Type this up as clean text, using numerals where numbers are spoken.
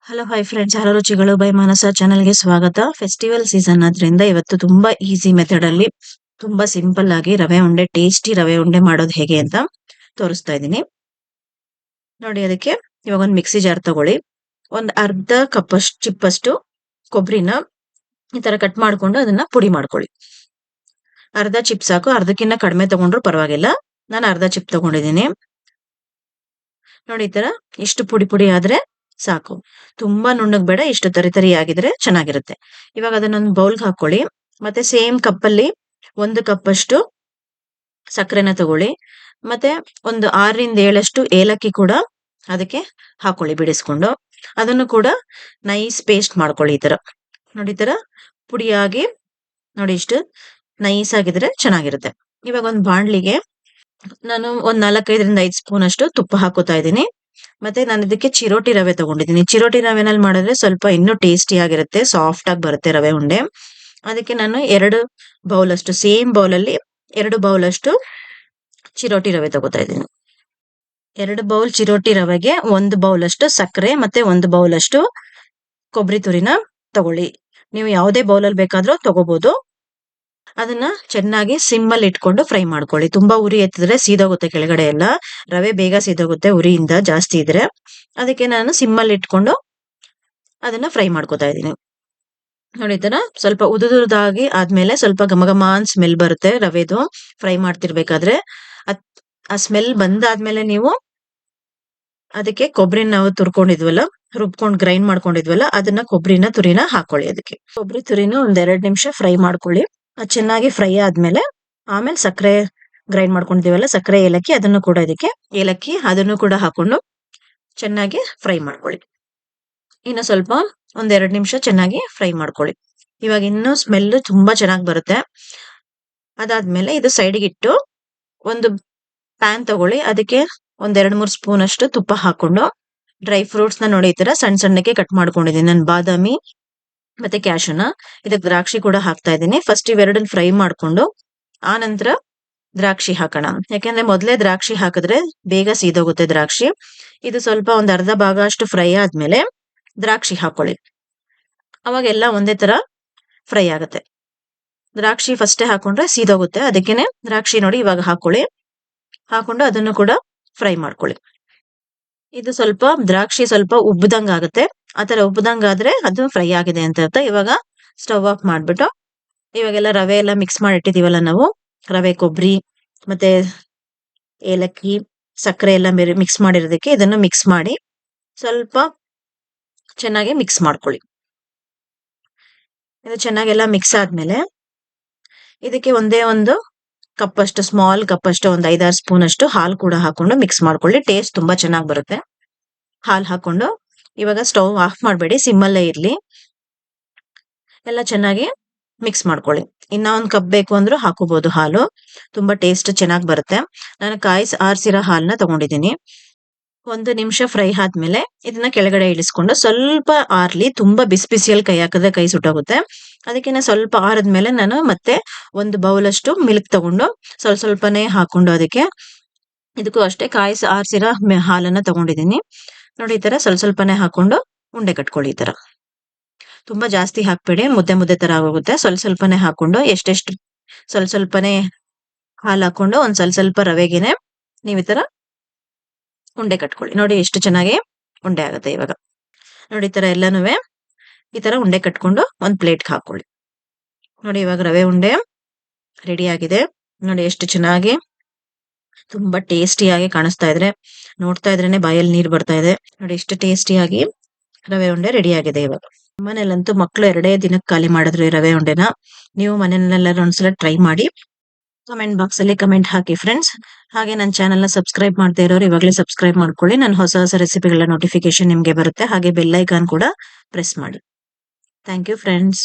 Hello hi friends, hello ರುಚಿಗಳು by Manasa ಚಾನೆಲ್ಗೆ ಸ್ವಾಗತ. ಫೆಸ್ಟಿವಲ್ ಸೀಸನ್ ಆದ್ರಿಂದ ಇವತ್ತು ತುಂಬಾ ಈಸಿ ಮೆಥಡ್ ಅಲ್ಲಿ ತುಂಬಾ ಸಿಂಪಲ್ ಆಗಿ ರವೆ ಉಂಡೆ, ಟೇಸ್ಟಿ ರವೆ ಉಂಡೆ ಮಾಡೋದು ಹೇಗೆ ಅಂತ ತೋರಿಸ್ತಾ ಇದ್ದೀನಿ ನೋಡಿ. ಅದಕ್ಕೆ ಇವಾಗ ಒಂದು ಮಿಕ್ಸಿ ಜಾರ್ ತಗೊಳ್ಳಿ. ಒಂದು ಅರ್ಧ ಕಪ್ ಚಿಪ್ಪಷ್ಟು ಕೊಬ್ಬರಿನ ಈ ತರ ಕಟ್ ಮಾಡ್ಕೊಂಡು ಅದನ್ನ ಪುಡಿ ಮಾಡ್ಕೊಳ್ಳಿ. ಅರ್ಧ ಚಿಪ್ ಸಾಕು, ಅರ್ಧಕ್ಕಿಂತ ಕಡಿಮೆ ತಗೊಂಡ್ರು ಪರವಾಗಿಲ್ಲ. ನಾನು ಅರ್ಧ ಚಿಪ್ ತಗೊಂಡಿದ್ದೀನಿ ನೋಡಿ. ಈ ತರ ಇಷ್ಟು ಪುಡಿ ಪುಡಿ ಆದ್ರೆ ಸಾಕು, ತುಂಬಾ ನುಣ್ಣಗ್ ಬೇಡ, ಇಷ್ಟು ತರಿ ತರಿ ಆಗಿದ್ರೆ ಚೆನ್ನಾಗಿರುತ್ತೆ. ಇವಾಗ ಅದನ್ನೊಂದು ಬೌಲ್ಗೆ ಹಾಕೊಳ್ಳಿ. ಮತ್ತೆ ಸೇಮ್ ಕಪ್ಪಲ್ಲಿ 1 ಕಪ್ ಅಷ್ಟು ಸಕ್ಕರೆನ ತಗೊಳ್ಳಿ. ಮತ್ತೆ ಒಂದು 6ರಿಂದ 7 ಏಲಕ್ಕಿ ಕೂಡ ಅದಕ್ಕೆ ಹಾಕೊಳ್ಳಿ ಬಿಡಿಸ್ಕೊಂಡು. ಅದನ್ನು ಕೂಡ ನೈಸ್ ಪೇಸ್ಟ್ ಮಾಡ್ಕೊಳ್ಳಿ. ಈ ತರ ನೋಡಿ, ಈ ತರ ಪುಡಿಯಾಗಿ ನೋಡಿ, ಇಷ್ಟು ನೈಸ್ ಆಗಿದ್ರೆ ಚೆನ್ನಾಗಿರುತ್ತೆ. ಇವಾಗ ಒಂದು ಬಾಣ್ಲಿಗೆ ನಾನು ಒಂದ್ 4-5ರಿಂದ 5 ಸ್ಪೂನ್ ಅಷ್ಟು ತುಪ್ಪ ಹಾಕೋತಾ ಇದ್ದೀನಿ. ಮತ್ತೆ ನಾನು ಇದಕ್ಕೆ ಚಿರೋಟಿ ರವೆ ತಗೊಂಡಿದ್ದೀನಿ. ಚಿರೋಟಿ ರವೆನಲ್ಲಿ ಮಾಡಿದ್ರೆ ಸ್ವಲ್ಪ ಇನ್ನೂ ಟೇಸ್ಟಿ ಆಗಿರುತ್ತೆ, ಸಾಫ್ಟ್ ಆಗಿ ಬರುತ್ತೆ ರವೆ ಉಂಡೆ. ಅದಕ್ಕೆ ನಾನು 2 ಬೌಲ್ ಅಷ್ಟು, ಸೇಮ್ ಬೌಲ್ ಅಲ್ಲಿ 2 ಬೌಲ್ ಅಷ್ಟು ಚಿರೋಟಿ ರವೆ ತಗೋತಾ ಇದ್ದೀನಿ. 2 ಬೌಲ್ ಚಿರೋಟಿ ರವೆಗೆ 1 ಬೌಲ್ ಅಷ್ಟು ಸಕ್ಕರೆ ಮತ್ತೆ 1 ಬೌಲ್ ಅಷ್ಟು ಕೊಬ್ಬರಿ ತುರಿನ ತಗೊಳ್ಳಿ. ನೀವು ಯಾವುದೇ ಬೌಲಲ್ಲಿ ಬೇಕಾದ್ರೂ ತಗೋಬಹುದು. ಅದನ್ನ ಚೆನ್ನಾಗಿ ಸಿಮ್ ಅಲ್ಲಿ ಇಟ್ಕೊಂಡು ಫ್ರೈ ಮಾಡ್ಕೊಳ್ಳಿ. ತುಂಬಾ ಉರಿ ಎತ್ತಿದ್ರೆ ಸೀದೋಗುತ್ತೆ ಕೆಳಗಡೆ ಎಲ್ಲ, ರವೆ ಬೇಗ ಸೀದೋಗುತ್ತೆ ಉರಿಯಿಂದ ಜಾಸ್ತಿ ಇದ್ರೆ. ಅದಕ್ಕೆ ನಾನು ಸಿಮ್ ಅಲ್ಲಿ ಇಟ್ಕೊಂಡು ಅದನ್ನ ಫ್ರೈ ಮಾಡ್ಕೊತಾ ಇದ್ದೀನಿ ನೋಡಿ. ಈ ತರ ಸ್ವಲ್ಪ ಉದುದಾಗಿ ಆದ್ಮೇಲೆ ಸ್ವಲ್ಪ ಘಮ ಘಮ ಅಂತ ಸ್ಮೆಲ್ ಬರುತ್ತೆ ರವೆದು. ಫ್ರೈ ಮಾಡ್ತಿರ್ಬೇಕಾದ್ರೆ ಆ ಸ್ಮೆಲ್ ಬಂದಾದ್ಮೇಲೆ ನೀವು ಅದಕ್ಕೆ ಕೊಬ್ಬರಿನ ನಾವು ತುರ್ಕೊಂಡಿದ್ವಲ್ಲ, ರುಬ್ಕೊಂಡು ಗ್ರೈಂಡ್ ಮಾಡ್ಕೊಂಡಿದ್ವಲ್ಲ, ಅದನ್ನ ಕೊಬ್ಬರಿನ ತುರಿನ ಹಾಕೊಳ್ಳಿ. ಅದಕ್ಕೆ ಕೊಬ್ಬರಿ ತುರಿನ ಒಂದ್ 2 ನಿಮಿಷ ಫ್ರೈ ಮಾಡ್ಕೊಳ್ಳಿ. ಅದು ಚೆನ್ನಾಗಿ ಫ್ರೈ ಆದ್ಮೇಲೆ ಆಮೇಲೆ ಸಕ್ಕರೆ ಗ್ರೈಂಡ್ ಮಾಡ್ಕೊಂಡಿದೀವಲ್ಲ, ಸಕ್ಕರೆ ಏಲಕ್ಕಿ, ಅದನ್ನು ಕೂಡ ಇದಕ್ಕೆ ಏಲಕ್ಕಿ ಅದನ್ನು ಕೂಡ ಹಾಕೊಂಡು ಚೆನ್ನಾಗಿ ಫ್ರೈ ಮಾಡ್ಕೊಳ್ಳಿ. ಇನ್ನು ಸ್ವಲ್ಪ ಒಂದ್ 2 ನಿಮಿಷ ಚೆನ್ನಾಗಿ ಫ್ರೈ ಮಾಡ್ಕೊಳ್ಳಿ. ಇವಾಗ ಇನ್ನು ಸ್ಮೆಲ್ ತುಂಬಾ ಚೆನ್ನಾಗಿ ಬರುತ್ತೆ. ಅದಾದ್ಮೇಲೆ ಇದು ಸೈಡ್ಗೆ ಇಟ್ಟು ಒಂದು ಪ್ಯಾನ್ ತಗೊಳ್ಳಿ. ಅದಕ್ಕೆ ಒಂದ್ 2-3 ಸ್ಪೂನ್ ಅಷ್ಟು ತುಪ್ಪ ಹಾಕೊಂಡು ಡ್ರೈ ಫ್ರೂಟ್ಸ್ ನ ನೋಡಿ ಈ ತರ ಸಣ್ಣ ಸಣ್ಣಕ್ಕೆ ಕಟ್ ಮಾಡ್ಕೊಂಡಿದ್ದೀನಿ. ನಾನು ಬಾದಾಮಿ ಮತ್ತೆ ಕ್ಯಾಶುನ, ಇದಕ್ಕೆ ದ್ರಾಕ್ಷಿ ಕೂಡ ಹಾಕ್ತಾ ಇದ್ದೀನಿ. ಫಸ್ಟ್ ಇವೆರಡನ್ನ ಫ್ರೈ ಮಾಡ್ಕೊಂಡು ಆ ನಂತರ ದ್ರಾಕ್ಷಿ ಹಾಕೋಣ. ಯಾಕೆಂದ್ರೆ ಮೊದಲೇ ದ್ರಾಕ್ಷಿ ಹಾಕಿದ್ರೆ ಬೇಗ ಸೀದೋಗುತ್ತೆ ದ್ರಾಕ್ಷಿ. ಇದು ಸ್ವಲ್ಪ ಒಂದ್ ಅರ್ಧ ಭಾಗ ಅಷ್ಟು ಫ್ರೈ ಆದ್ಮೇಲೆ ದ್ರಾಕ್ಷಿ ಹಾಕೊಳ್ಳಿ. ಅವಾಗ ಎಲ್ಲ ಒಂದೇ ತರ ಫ್ರೈ ಆಗುತ್ತೆ. ದ್ರಾಕ್ಷಿ ಫಸ್ಟೇ ಹಾಕೊಂಡ್ರೆ ಸೀದೋಗುತ್ತೆ, ಅದಕ್ಕೇನೆ ದ್ರಾಕ್ಷಿ ನೋಡಿ ಇವಾಗ ಹಾಕೊಳ್ಳಿ. ಹಾಕೊಂಡು ಅದನ್ನು ಕೂಡ ಫ್ರೈ ಮಾಡ್ಕೊಳ್ಳಿ. ಇದು ಸ್ವಲ್ಪ ದ್ರಾಕ್ಷಿ ಸ್ವಲ್ಪ ಉಬ್ಬದಂಗ ಆಗುತ್ತೆ. ಆತರ ಉಬ್ಬದಂಗ ಆದ್ರೆ ಅದು ಫ್ರೈ ಆಗಿದೆ ಅಂತ ಅರ್ಥ. ಇವಾಗ ಸ್ಟವ್ ಆಫ್ ಮಾಡ್ಬಿಟ್ಟು ಇವಾಗೆಲ್ಲ ರವೆ ಎಲ್ಲ ಮಿಕ್ಸ್ ಮಾಡಿ ಇಟ್ಟಿದೀವಲ್ಲ ನಾವು, ರವೆ, ಕೊಬ್ಬರಿ ಮತ್ತೆ ಏಲಕ್ಕಿ, ಸಕ್ಕರೆ ಎಲ್ಲ ಮಿಕ್ಸ್ ಮಾಡಿರೋದಕ್ಕೆ ಇದನ್ನು ಮಿಕ್ಸ್ ಮಾಡಿ ಸ್ವಲ್ಪ ಚೆನ್ನಾಗಿ ಮಿಕ್ಸ್ ಮಾಡ್ಕೊಳ್ಳಿ. ಇದು ಚೆನ್ನಾಗೆಲ್ಲ ಮಿಕ್ಸ್ ಆದ್ಮೇಲೆ ಇದಕ್ಕೆ ಒಂದೇ ಒಂದು ಕಪ್ ಅಷ್ಟು, ಸ್ಮಾಲ್ ಕಪ್ ಅಷ್ಟು, ಒಂದು 5-6 ಸ್ಪೂನ್ ಅಷ್ಟು ಹಾಲು ಕೂಡ ಹಾಕೊಂಡು ಮಿಕ್ಸ್ ಮಾಡ್ಕೊಳ್ಳಿ. ಟೇಸ್ಟ್ ತುಂಬಾ ಚೆನ್ನಾಗಿ ಬರುತ್ತೆ. ಹಾಲು ಹಾಕೊಂಡು ಇವಾಗ ಸ್ಟವ್ ಆಫ್ ಮಾಡಬೇಡಿ, ಸಿಮ್ಮಲ್ಲೇ ಇರ್ಲಿ. ಎಲ್ಲ ಚೆನ್ನಾಗಿ ಮಿಕ್ಸ್ ಮಾಡ್ಕೊಳ್ಳಿ. ಇನ್ನ ಒಂದು ಕಪ್ ಬೇಕು ಅಂದ್ರೂ ಹಾಕೋಬಹುದು ಹಾಲು, ತುಂಬಾ ಟೇಸ್ಟ್ ಚೆನ್ನಾಗಿ ಬರುತ್ತೆ. ನಾನು ಆರಿಸಿರೋ ಹಾಲನ್ನ ತಗೊಂಡಿದ್ದೀನಿ. 1 ನಿಮಿಷ ಫ್ರೈ ಆದ್ಮೇಲೆ ಇದನ್ನ ಕೆಳಗಡೆ ಇಳಿಸ್ಕೊಂಡು ಸ್ವಲ್ಪ ಆರ್ಲಿ. ತುಂಬಾ ಬಿಸಿ ಬಿಸಿಯಲ್ಲಿ ಕೈ ಹಾಕಿದ್ರೆ ಕೈ ಸುಟ್ಟೋಗುತ್ತೆ. ಅದಕ್ಕೆ ಸ್ವಲ್ಪ ಆರದ್ಮೇಲೆ ನಾನು ಮತ್ತೆ 1 ಬೌಲ್ ಅಷ್ಟು ಮಿಲ್ಕ್ ತಗೊಂಡು ಸ್ವಲ್ಪನೇ ಹಾಕೊಂಡು ಅದಕ್ಕೆ, ಇದಕ್ಕೂ ಅಷ್ಟೇ ಆರಿಸಿರೋ ಹಾಲನ್ನ ತಗೊಂಡಿದ್ದೀನಿ ನೋಡಿ. ಈ ತರ ಸ್ವಲ್ಪನೇ ಹಾಕೊಂಡು ಉಂಡೆ ಕಟ್ಕೊಳ್ಳಿ. ಈ ತರ ತುಂಬಾ ಜಾಸ್ತಿ ಹಾಕ್ಬೇಡಿ, ಮುದ್ದೆ ಮುದ್ದೆ ತರ ಆಗೋಗುತ್ತೆ. ಸ್ವಲ್ಪನೇ ಹಾಕೊಂಡು ಎಷ್ಟೆಷ್ಟು ಸ್ವಲ್ಪನೇ ಹಾಲು ಹಾಕೊಂಡು ಒಂದ್ ಸ್ವಲ್ಪ ರವೆಗೆನೆ ನೀವು ಈ ತರ ಉಂಡೆ ಕಟ್ಕೊಳ್ಳಿ. ನೋಡಿ ಎಷ್ಟು ಚೆನ್ನಾಗಿ ಉಂಡೆ ಆಗುತ್ತೆ. ಇವಾಗ ನೋಡಿ ಈ ತರ ಎಲ್ಲಾನು ಈ ತರ ಉಂಡೆ ಕಟ್ಕೊಂಡು ಒಂದ್ ಪ್ಲೇಟ್ಗೆ ಹಾಕೊಳ್ಳಿ. ನೋಡಿ ಇವಾಗ ರವೆ ಉಂಡೆ ರೆಡಿ ಆಗಿದೆ. ನೋಡಿ ಎಷ್ಟು ಚೆನ್ನಾಗಿ, ತುಂಬಾ ಟೇಸ್ಟಿಯಾಗಿ ಕಾಣಿಸ್ತಾ ಇದ್ರೆ, ನೋಡ್ತಾ ಇದ್ರೇನೆ ಬಾಯಲ್ಲಿ ನೀರು ಬರ್ತಾ ಇದೆ. ನೋಡಿ ಎಷ್ಟು ಟೇಸ್ಟಿಯಾಗಿ ರವೆ ಉಂಡೆ ರೆಡಿ ಆಗಿದೆ. ಇವಾಗ ಮನೇಲಂತೂ ಮಕ್ಕಳು 2 ದಿನಕ್ಕೆ ಖಾಲಿ ಮಾಡಿದ್ರು ಈ ರವೆ ಉಂಡೆನ. ನೀವು ಮನೆಯಲ್ಲೆಲ್ಲರೂ ಒಂದ್ಸಲ ಟ್ರೈ ಮಾಡಿ ಕಮೆಂಟ್ ಬಾಕ್ಸ್ ಅಲ್ಲಿ ಕಮೆಂಟ್ ಹಾಕಿ ಫ್ರೆಂಡ್ಸ್. ಹಾಗೆ ನನ್ನ ಚಾನೆಲ್ ನ ಸಬ್ಸ್ಕ್ರೈಬ್ ಮಾಡದೇ ಇರೋರು ಇವಾಗಲೇ ಸಬ್ಸ್ಕ್ರೈಬ್ ಮಾಡ್ಕೊಳ್ಳಿ. ನಾನು ಹೊಸ ರೆಸಿಪಿಗಳ ನೋಟಿಫಿಕೇಶನ್ ನಿಮ್ಗೆ ಬರುತ್ತೆ. ಹಾಗೆ ಬೆಲ್ ಐಕಾನ್ ಕೂಡ ಪ್ರೆಸ್ ಮಾಡಿ. Thank you friends.